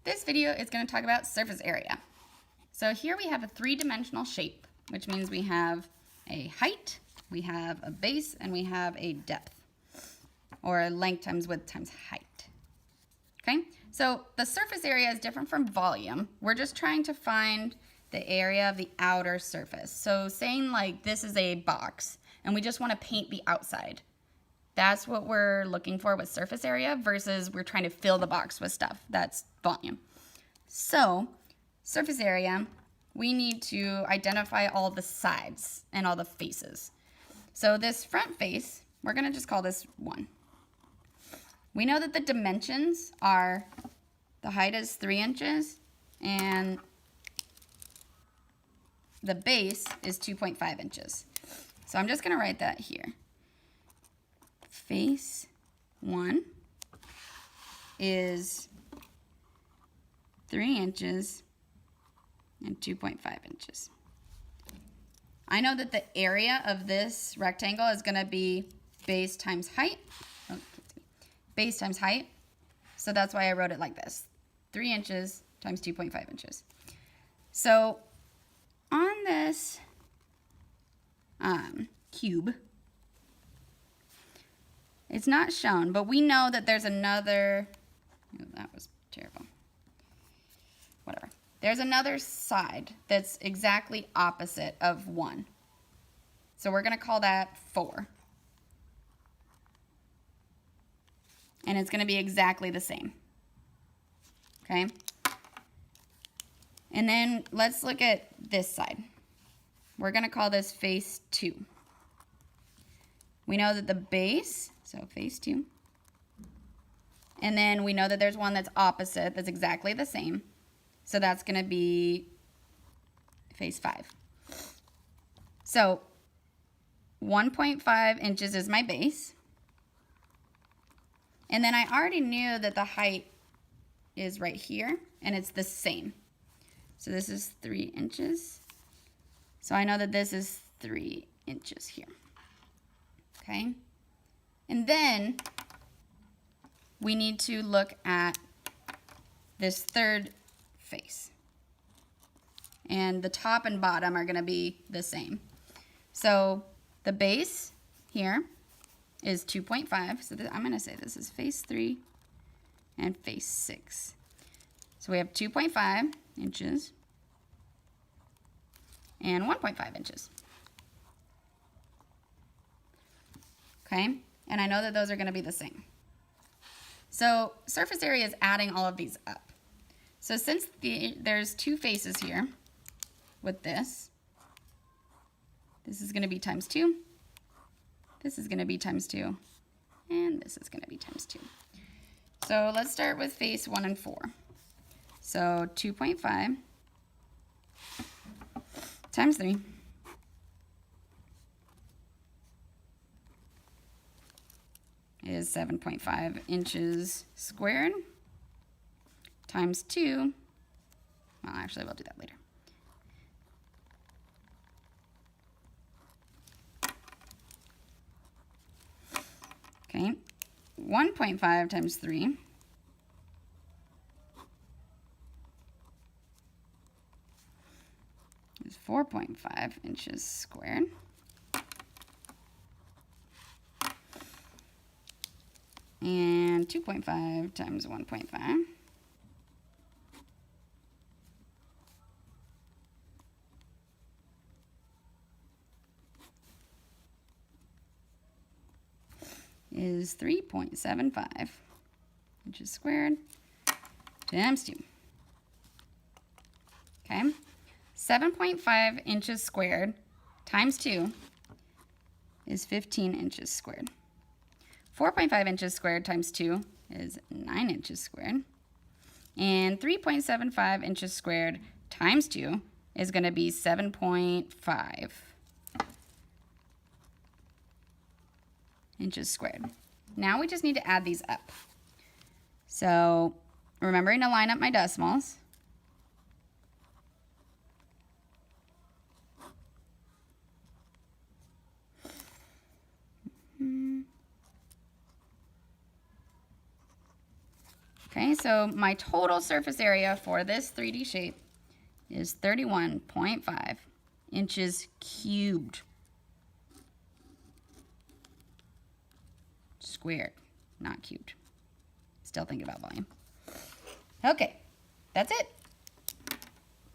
This video is going to talk about surface area. So here we have a three-dimensional shape, which means we have a height, we have a base, and we have a depth, or length times width times height. Okay, so the surface area is different from volume. We're just trying to find the area of the outer surface. So saying like this is a box, and we just want to paint the outside. That's what we're looking for with surface area versus we're trying to fill the box with stuff. That's volume. So surface area, we need to identify all the sides and all the faces. So this front face, we're going to just call this 1. We know that the dimensions are, the height is 3 inches and the base is 2.5 inches. So I'm just going to write that here. Face 1 is 3 inches and 2.5 inches. I know that the area of this rectangle is going to be base times height. Base times height. So that's why I wrote it like this. 3 inches times 2.5 inches. So on this cube, it's not shown, but we know that there's another, oh, that was terrible. Whatever. There's another side that's exactly opposite of 1. So we're going to call that 4. And it's going to be exactly the same. Okay? And then let's look at this side. We're going to call this face 2. We know that the base, so face 2. And then we know that there's one that's opposite, that's exactly the same. So that's going to be face 5. So 1.5 inches is my base. And then I already knew that the height is right here, and it's the same. So this is 3 inches. So I know that this is 3 inches here. Okay? And then we need to look at this third face. And the top and bottom are going to be the same. So the base here is 2.5. So I'm going to say this is face 3 and face 6. So we have 2.5 inches and 1.5 inches. Okay? And I know that those are going to be the same. So surface area is adding all of these up. So since there's 2 faces here with this is going to be times 2. This is going to be times 2. And this is going to be times 2. So let's start with face 1 and 4. So 2.5 times 3 is 7.5 inches squared times 2. Well, actually, we'll do that later. Okay, 1.5 times 3 is 4.5 inches squared. And 2.5 times 1.5 is 3.75 inches squared times 2. Okay, 7.5 inches squared times 2 is 15 inches squared. 4.5 inches squared times 2 is 9 inches squared. And 3.75 inches squared times 2 is going to be 7.5 inches squared. Now we just need to add these up. So remembering to line up my decimals. Okay, so my total surface area for this 3D shape is 31.5 inches cubed. Squared, not cubed. Still thinking about volume. Okay, that's it.